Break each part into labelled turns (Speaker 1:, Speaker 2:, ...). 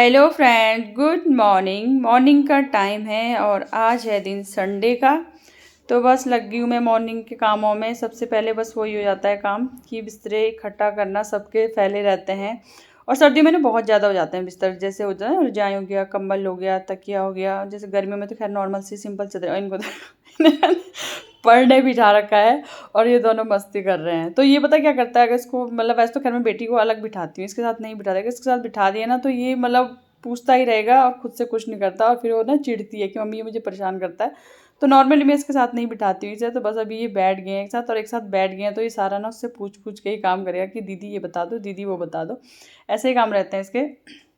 Speaker 1: Hello friend, good morning. Morning का time है और आज है दिन संडे का। तो बस लगी हूँ मैं मॉर्निंग के कामों में। सबसे पहले बस वही हो जाता है काम कि बिस्तरे इकट्ठा करना, सबके फैले रहते हैं। और सर्दियों में ना बहुत ज़्यादा हो जाते हैं बिस्तर, जैसे हो जाए रजाई हो गया, कंबल हो गया, तकिया हो गया। जैसे गर्मियों में तो खैर नॉर्मल सी सिंपल चादर, इनको तो पढ़ने बिठा रखा है और ये दोनों मस्ती कर रहे हैं। तो ये पता क्या करता है, अगर इसको मतलब वैसे तो खैर मैं बेटी को अलग बिठाती हूँ, इसके साथ नहीं बिठाती। इसके साथ बिठा दिया ना तो ये मतलब पूछता ही रहेगा और खुद से कुछ नहीं करता, और फिर वो ना चिढ़ती है कि मम्मी ये मुझे परेशान करता है। तो नॉर्मली मैं इसके साथ नहीं बिठाती हूँ इसे। तो बस अभी ये बैठ गए हैं एक साथ, और एक साथ बैठ गए हैं तो ये सारा ना उससे पूछ पूछ के ही काम करेगा कि दीदी ये बता दो, दीदी वो बता दो। ऐसे ही काम रहते हैं इसके।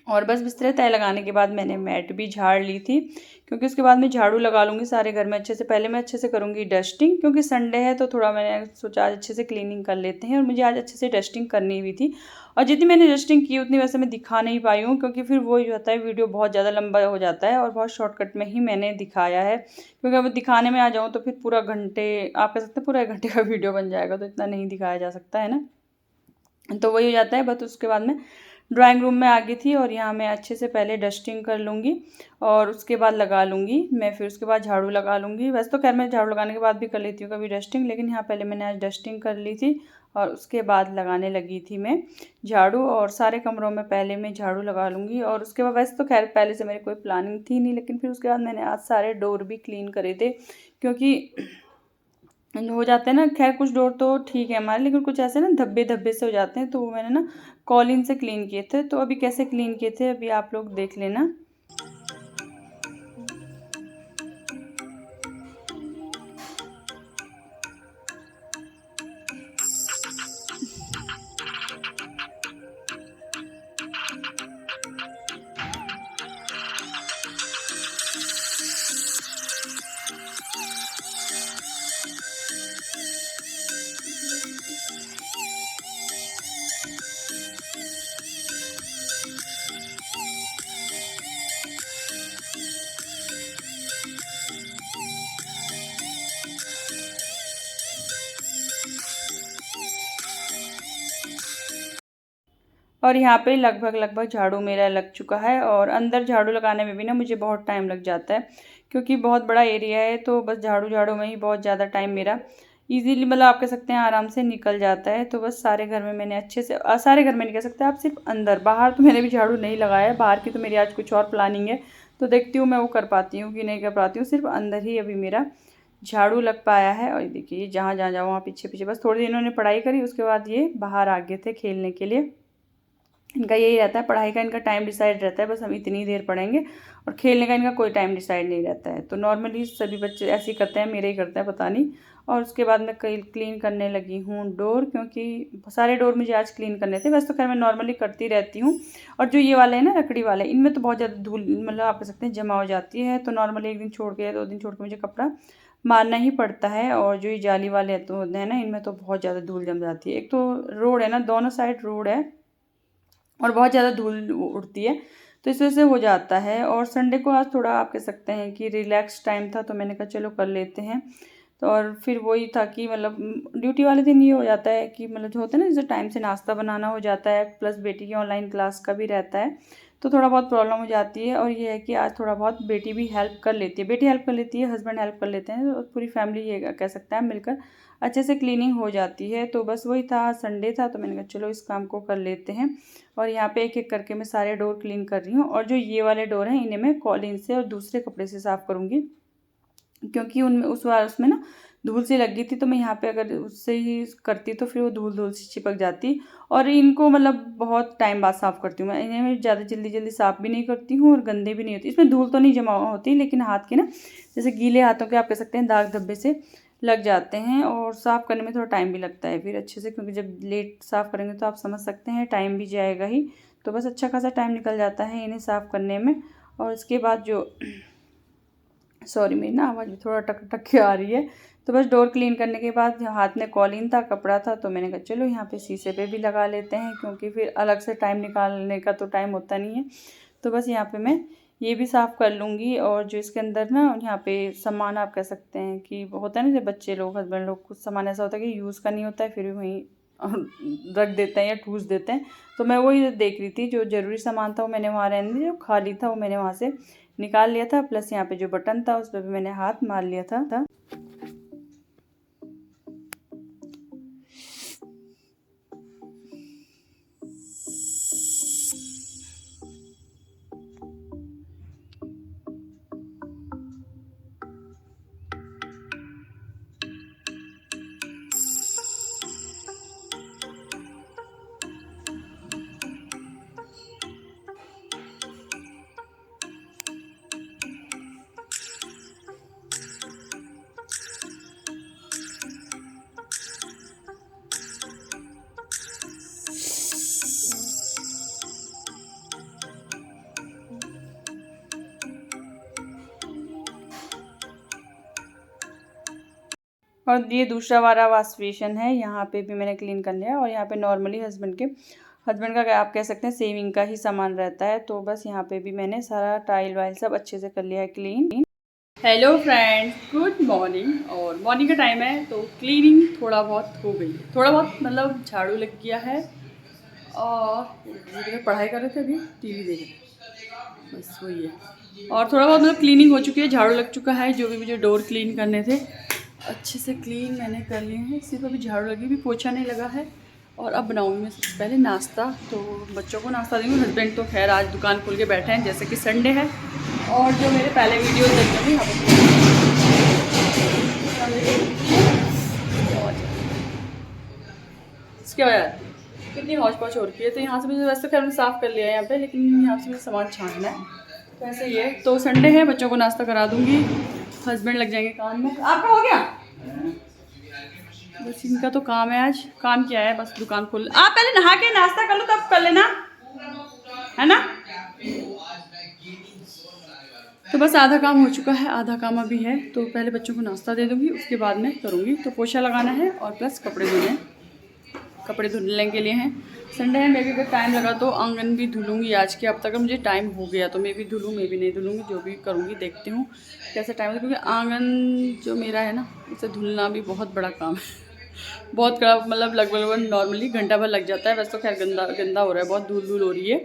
Speaker 1: और बस बिस्तरे तय लगाने के बाद मैंने मैट भी झाड़ ली थी, क्योंकि उसके बाद मैं झाड़ू लगा लूँगी सारे घर में अच्छे से। पहले मैं अच्छे से करूँगी डस्टिंग, क्योंकि संडे है तो थोड़ा मैंने सोचा आज अच्छे से क्लीनिंग कर लेते हैं। और मुझे आज अच्छे से डस्टिंग करनी भी थी, और जितनी मैंने डस्टिंग की उतनी वैसे मैं दिखा नहीं पाई हूँ, क्योंकि फिर वो ही होता है वीडियो बहुत ज़्यादा लंबा हो जाता है और बहुत शॉर्टकट में ही मैंने दिखाया है। क्योंकि अब दिखाने में आ जाऊँ तो फिर पूरा घंटे, आप कह सकते हैं पूरा 1 घंटे का वीडियो बन जाएगा, तो इतना नहीं दिखाया जा सकता है ना। तो वही हो जाता है। बस उसके बाद में ड्राइंग रूम में आ गई थी, और यहाँ मैं अच्छे से पहले डस्टिंग कर लूँगी और उसके बाद लगा लूँगी मैं। फिर उसके बाद झाड़ू लगा लूँगी। वैसे तो खैर मैं झाड़ू लगाने के बाद भी कर लेती हूँ कभी डस्टिंग, लेकिन यहाँ पहले मैंने आज डस्टिंग कर ली थी और उसके बाद लगाने लगी थी मैं झाड़ू। और सारे कमरों में पहले मैं झाड़ू लगा लूँगी। और उसके बाद वैसे तो खैर पहले से मेरी कोई प्लानिंग थी नहीं, लेकिन फिर उसके बाद मैंने आज सारे डोर भी क्लीन करे थे, क्योंकि हो जाते हैं ना। खैर कुछ डोर तो ठीक है हमारे, लेकिन कुछ ऐसे ना धब्बे धब्बे से हो जाते हैं, तो वो मैंने ना कॉलिन से क्लीन किए थे। तो अभी कैसे क्लीन किए थे अभी आप लोग देख लेना। और यहाँ पे लगभग लगभग झाड़ू मेरा लग चुका है। और अंदर झाड़ू लगाने में भी ना मुझे बहुत टाइम लग जाता है, क्योंकि बहुत बड़ा एरिया है। तो बस झाड़ू झाड़ू में ही बहुत ज़्यादा टाइम मेरा इजीली, मतलब आप कह सकते हैं आराम से निकल जाता है। तो बस सारे घर में मैंने अच्छे से, सारे घर में नहीं कह सकते आप, सिर्फ अंदर, बाहर तो मैंने भी झाड़ू नहीं लगाया है। बाहर की तो मेरी आज कुछ और प्लानिंग है, तो देखती हूँ मैं वो कर पाती हूँ कि नहीं कर पाती हूँ। सिर्फ अंदर ही अभी मेरा झाड़ू लग पाया है। और देखिए जहाँ जहाँ जाओ वहाँ पीछे पीछे, बस थोड़ी देर इन्होंने पढ़ाई करी, उसके बाद ये बाहर आ गए थे खेलने के लिए। इनका यही रहता है, पढ़ाई का इनका टाइम डिसाइड रहता है, बस हम इतनी देर पढ़ेंगे, और खेलने का इनका कोई टाइम डिसाइड नहीं रहता है। तो नॉर्मली सभी बच्चे ऐसे ही करते हैं, मेरे ही करते हैं पता नहीं। और उसके बाद मैं कई क्लीन करने लगी हूँ डोर, क्योंकि सारे डोर मुझे आज क्लीन करने थे। वैसे तो खैर मैं नॉर्मली करती रहती हूँ। और जो ये वाले हैं ना लकड़ी वाले, इनमें तो बहुत ज़्यादा धूल, मतलब आप कह सकते हैं जमा हो जाती है। तो नॉर्मली 1 दिन छोड़ के या 2 दिन छोड़ के मुझे कपड़ा मारना ही पड़ता है। और जो ये जाली वाले तो होते हैं ना, इनमें तो बहुत ज़्यादा धूल जम जाती है। एक तो रोड है ना, दोनों साइड रोड है और बहुत ज़्यादा धूल उड़ती है, तो इस वजह से हो जाता है। और संडे को आज थोड़ा आप कह सकते हैं कि रिलैक्स टाइम था, तो मैंने कहा चलो कर लेते हैं। तो और फिर वही था कि मतलब ड्यूटी वाले दिन ये हो जाता है कि मतलब जो होता है ना, जैसे टाइम से नाश्ता बनाना हो जाता है, प्लस बेटी की ऑनलाइन क्लास का भी रहता है, तो थोड़ा बहुत प्रॉब्लम हो जाती है। और ये है कि आज थोड़ा बहुत बेटी भी हेल्प कर लेती है, बेटी हेल्प कर लेती है, हस्बैंड हेल्प कर लेते हैं, और पूरी फैमिली ये कह सकते हैं मिलकर अच्छे से क्लीनिंग हो जाती है। तो बस वही था, संडे था, तो मैंने कहा चलो इस काम को कर लेते हैं। और यहाँ पे एक एक करके मैं सारे डोर क्लीन कर रही हूँ। और जो ये वाले डोर हैं इन्हें मैं कॉलिन से और दूसरे कपड़े से साफ़ करूँगी, क्योंकि उनमें उस बार उसमें ना धूल सी लग गई थी। तो मैं यहाँ पे अगर उससे ही करती तो फिर वो धूल धूल सी चिपक जाती। और इनको मतलब बहुत टाइम बाद साफ़ करती हूँ मैं इन्हें। मैं ज़्यादा जल्दी जल्दी साफ़ भी नहीं करती हूँ और गंदे भी नहीं होती। इसमें धूल तो नहीं जमा होती, लेकिन हाथ के ना जैसे गीले हाथों के आप कह सकते हैं दाग धब्बे से लग जाते हैं, और साफ़ करने में थोड़ा टाइम भी लगता है फिर अच्छे से, क्योंकि जब लेट साफ़ करेंगे तो आप समझ सकते हैं टाइम भी जाएगा ही। तो बस अच्छा खासा टाइम निकल जाता है इन्हें साफ़ करने में। और इसके बाद जो सॉरी मेरी ना आवाज़ भी थोड़ा टक टक के आ रही है। तो बस डोर क्लीन करने के बाद हाथ में कॉलिन था, कपड़ा था, तो मैंने कहा चलो यहाँ पे शीशे पे भी लगा लेते हैं, क्योंकि फिर अलग से टाइम निकालने का तो टाइम होता नहीं है। तो बस यहाँ पे मैं ये भी साफ़ कर लूँगी। और जो इसके अंदर ना यहाँ पे सामान आप कह सकते हैं कि होता है ना, जब बच्चे लोग, हस्बैंड लोग, कुछ सामान ऐसा होता है कि यूज़ का नहीं होता है, फिर भी वहीं रख देते हैं या ठूस देते हैं। तो मैं वही देख रही थी, जो ज़रूरी सामान था वो मैंने वहाँ रहने दिया, जो खाली था वो मैंने वहाँ से निकाल लिया था। प्लस यहाँ पे जो बटन था उस पर भी मैंने हाथ मार लिया था। और ये दूसरा वाला वॉश बेसिन है, यहाँ पे भी मैंने क्लीन कर लिया। और यहाँ पे नॉर्मली हस्बैंड का आप कह सकते हैं सेविंग का ही सामान रहता है। तो बस यहाँ पे भी मैंने सारा टाइल वाइल सब अच्छे से कर लिया है clean. Hello friends, good morning. और मॉर्निंग का टाइम है तो क्लीनिंग थोड़ा बहुत हो गई, थोड़ा बहुत मतलब झाड़ू लग गया है। और पढ़ाई कर रहे थे, अभी टीवी देख रहे, बस वही है। और थोड़ा बहुत मतलब क्लीनिंग हो चुकी है, झाड़ू लग चुका है। जो भी मुझे डोर क्लीन करने थे अच्छे से क्लीन मैंने कर लिए हैं। सिर्फ अभी झाड़ू लगी, भी पोछा नहीं लगा है। और अब बनाऊंगी मैं सबसे पहले नाश्ता। तो बच्चों को नाश्ता देंगे। हस्बैंड तो खैर आज दुकान खोल के बैठे हैं, जैसे कि संडे है। और जो मेरे पहले वीडियो देखते थे इसके बाद कितनी हौच पौच हो रही है। तो यहाँ से मुझे वैसे खैर साफ़ कर लिया है यहाँ पे, लेकिन यहाँ से मुझे सामान छानना है। तो ऐसे ही है। तो संडे है, बच्चों को नाश्ता करा दूँगी, हस्बैंड लग जाएंगे काम में। आपका हो गया? बस इनका तो काम है, आज काम क्या है, बस दुकान खोल। आप पहले नहा के नाश्ता कर लो तब कर लेना, है ना। तो बस आधा काम हो चुका है, आधा काम अभी है। तो पहले बच्चों को नाश्ता दे दूँगी, उसके बाद में करूँगी। तो पोछा लगाना है और प्लस कपड़े धुलने के लिए हैं। संडे है, मैं भी अगर टाइम लगा तो आंगन भी धुलूँगी आज के। अब तक मुझे टाइम हो गया तो मैं भी धुलूँ, मैं भी नहीं धुलूँगी, जो भी करूँगी देखती हूँ कैसे टाइम है। क्योंकि आंगन जो मेरा है ना, उसे धुलना भी बहुत बड़ा काम है। बहुत खराब, मतलब लगभग नॉर्मली घंटा भर लग जाता है। वैसे तो खैर गंदा हो रहा है, बहुत धूल हो रही है।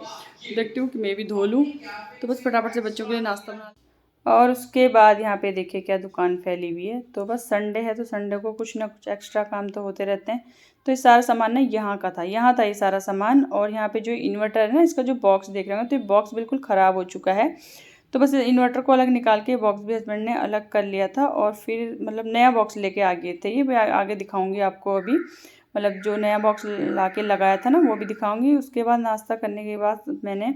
Speaker 1: देखती हूँ कि मैं भी धो लूँ। तो बस फटाफट से बच्चों के लिए नाश्ता बना। और उसके बाद यहाँ पे देखिए क्या दुकान फैली हुई है। तो बस संडे है तो संडे को कुछ ना कुछ एक्स्ट्रा काम तो होते रहते हैं। तो ये सारा सामान ना यहाँ का था, यहाँ था ये सारा सामान। और यहाँ पे जो इन्वर्टर है ना, इसका जो बॉक्स देख रहे हो, तो ये बॉक्स बिल्कुल ख़राब हो चुका है। तो बस इन्वर्टर को अलग निकाल के बॉक्स भी हस्बैंड ने अलग कर लिया था। और फिर मतलब नया बॉक्स लेके आ गए थे। ये मैं आगे दिखाऊंगी आपको अभी, मतलब जो नया बॉक्स ला के लगाया था ना वो भी दिखाऊंगी। उसके बाद नाश्ता करने के बाद मैंने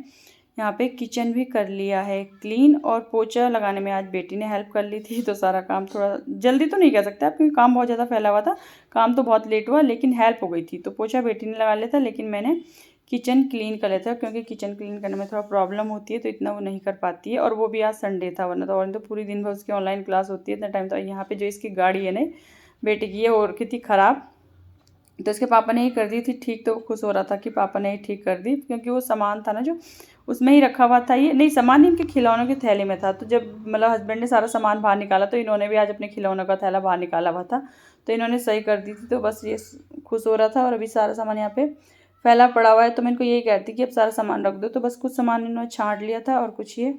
Speaker 1: यहाँ पे किचन भी कर लिया है क्लीन। और पोछा लगाने में आज बेटी ने हेल्प कर ली थी। तो सारा काम थोड़ा जल्दी तो नहीं कह सकते आप, क्योंकि काम बहुत ज़्यादा फैला हुआ था, काम तो बहुत लेट हुआ, लेकिन हेल्प हो गई थी। तो पोछा बेटी ने लगा लिया था, लेकिन मैंने किचन क्लीन कर लेता है। क्योंकि किचन क्लीन करने में थोड़ा प्रॉब्लम होती है, तो इतना वो नहीं कर पाती है। और वो भी आज संडे था, वरना तो पूरी दिन भर उसकी ऑनलाइन क्लास होती है, इतना टाइम। तो यहाँ पे जो इसकी गाड़ी है ना बेटे की, ये हो रखी थी ख़राब। तो इसके पापा ने ही कर दी थी ठीक। तो खुश हो रहा था कि पापा ने ही ठीक कर दी, क्योंकि वो सामान था ना जो उसमें ही रखा हुआ था। ये नहीं, सामान नहीं, इनके खिलौनों के थैले में था। तो जब मतलब हस्बैंड ने सारा सामान बाहर निकाला, तो इन्होंने भी आज अपने खिलौनों का थैला बाहर निकाला हुआ था। तो इन्होंने सही कर दी थी। तो बस ये खुश हो रहा था। और अभी सारा सामान यहाँ पे फैला पड़ा हुआ है। तो मैं इनको यही कहती कि अब सारा सामान रख दो। तो बस कुछ सामान इन्होंने छांट लिया था और कुछ ये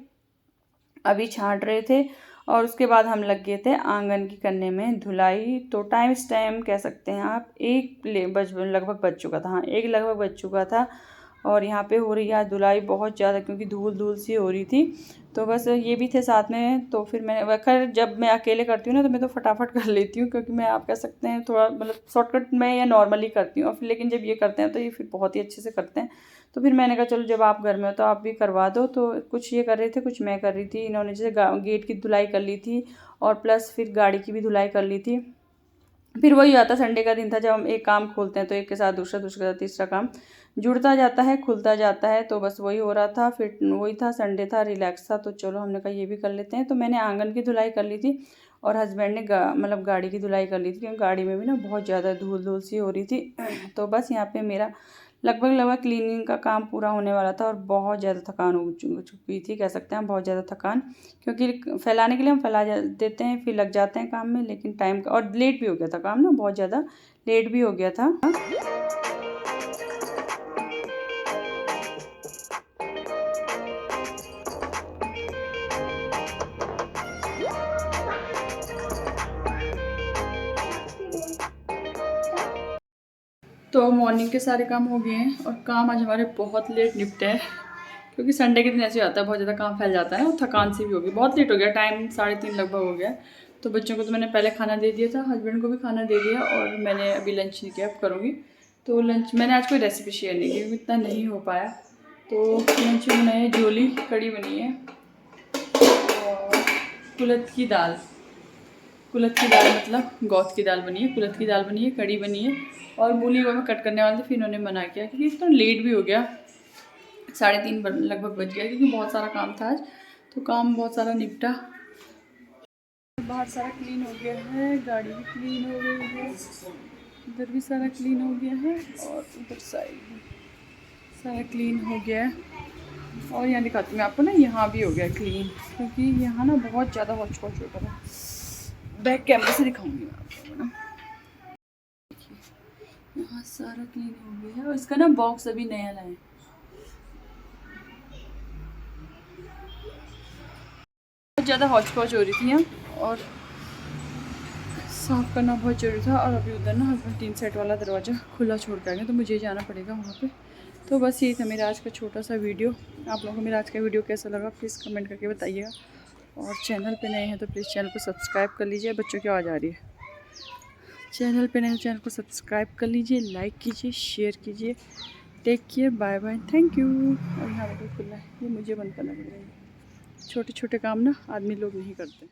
Speaker 1: अभी छांट रहे थे। और उसके बाद हम लग गए थे आंगन की करने में धुलाई। तो इस टाइम कह सकते हैं आप लगभग बज चुका था। हाँ, 1 लगभग बज चुका था। और यहाँ पे हो रही है धुलाई बहुत ज़्यादा, क्योंकि धूल सी हो रही थी। तो बस ये भी थे साथ में। तो फिर मैं खैर जब मैं अकेले करती हूँ ना, तो मैं तो फटाफट कर लेती हूँ, क्योंकि मैं आप कह सकते हैं थोड़ा मतलब शॉर्टकट में या नॉर्मली करती हूँ। और फिर लेकिन जब ये करते हैं तो ये फिर बहुत ही अच्छे से करते हैं। तो फिर मैंने कहा चलो जब आप घर में हो तो आप भी करवा दो। तो कुछ ये कर रहे थे, कुछ मैं कर रही थी। इन्होंने जैसे गेट की धुलाई कर ली थी, और प्लस फिर गाड़ी की भी धुलाई कर ली थी। फिर वही आता, संडे का दिन था जब हम एक काम खोलते हैं तो एक के साथ दूसरा, दूसरे के साथ तीसरा काम जुड़ता जाता है, खुलता जाता है। तो बस वही हो रहा था। फिर वही था, संडे था, रिलैक्स था। तो चलो हमने कहा ये भी कर लेते हैं। तो मैंने आंगन की धुलाई कर ली थी, और हस्बैंड ने मतलब गाड़ी की धुलाई कर ली थी, क्योंकि गाड़ी में भी ना बहुत ज़्यादा धूल सी हो रही थी। तो बस यहाँ पे मेरा लगभग क्लीनिंग का काम पूरा होने वाला था और बहुत ज़्यादा थकान हो चुकी थी, कह सकते हैं बहुत ज़्यादा थकान, क्योंकि फैलाने के लिए हम फैला देते हैं, फिर लग जाते हैं काम में, लेकिन टाइम का और लेट भी हो गया था काम ना, बहुत ज़्यादा लेट भी हो गया था। तो मॉर्निंग के सारे काम हो गए हैं और काम आज हमारे बहुत लेट निपटे हैं, क्योंकि संडे के दिन ऐसे आता है बहुत ज़्यादा काम फैल जाता है और थकान सी भी होगी, बहुत लेट हो गया, टाइम 3:30 लगभग हो गया। तो बच्चों को तो मैंने पहले खाना दे दिया था, हस्बैंड को भी खाना दे दिया और मैंने अभी लंच नहीं किया, अब करूँगी। तो लंच मैंने आज कोई रेसिपी शेयर नहीं की क्योंकि इतना नहीं हो पाया। तो लंच में बनाई है जोली कड़ी बनी है और कुलथ की दाल मतलब गौत की दाल बनी है, कुलथ की दाल बनी है, कड़ी बनी है और मूली को मैं कट करने वाली थी, फिर इन्होंने मना किया क्योंकि इतना लेट भी हो गया, 3:30 लगभग बज गया, क्योंकि बहुत सारा काम था आज, तो काम बहुत सारा निपटा। बाहर सारा क्लीन हो गया है, गाड़ी भी क्लीन हो गई है, इधर भी सारा क्लीन हो गया है और उधर साइड भी सारा क्लीन हो गया है। और यहाँ दिखाती हूँ मैं आपको ना, यहाँ भी हो गया क्लीन, क्योंकि यहाँ ना बहुत ज़्यादा हौच पौच हो गया था। बैक कैमरे से दिखाऊंगी मैं आपको ना, यहाँ सारा क्लीन हो गया है और इसका ना बॉक्स अभी नया लाए, बहुत ज़्यादा हौच पौच हो रही थी यहाँ और साफ़ करना बहुत ज़रूरी था। और अभी उधर ना हस्बैंड 3 सेट वाला दरवाज़ा खुला छोड़ के आ गए, तो मुझे जाना पड़ेगा वहाँ पे। तो बस यही था मेरा आज का छोटा सा वीडियो। आप लोगों को मेरा आज का वीडियो कैसा लगा प्लीज़ कमेंट करके बताइएगा, और चैनल पे नए हैं तो प्लीज़ चैनल को सब्सक्राइब कर लीजिए। बच्चों की आवाज़ आ रही है, चैनल पे नए चैनल को सब्सक्राइब कर लीजिए, लाइक कीजिए, शेयर कीजिए। Take care, bye bye, thank you. और यहाँ पर खुला है, ये मुझे बंद करना पड़ेगा, छोटे छोटे काम ना आदमी लोग नहीं करते।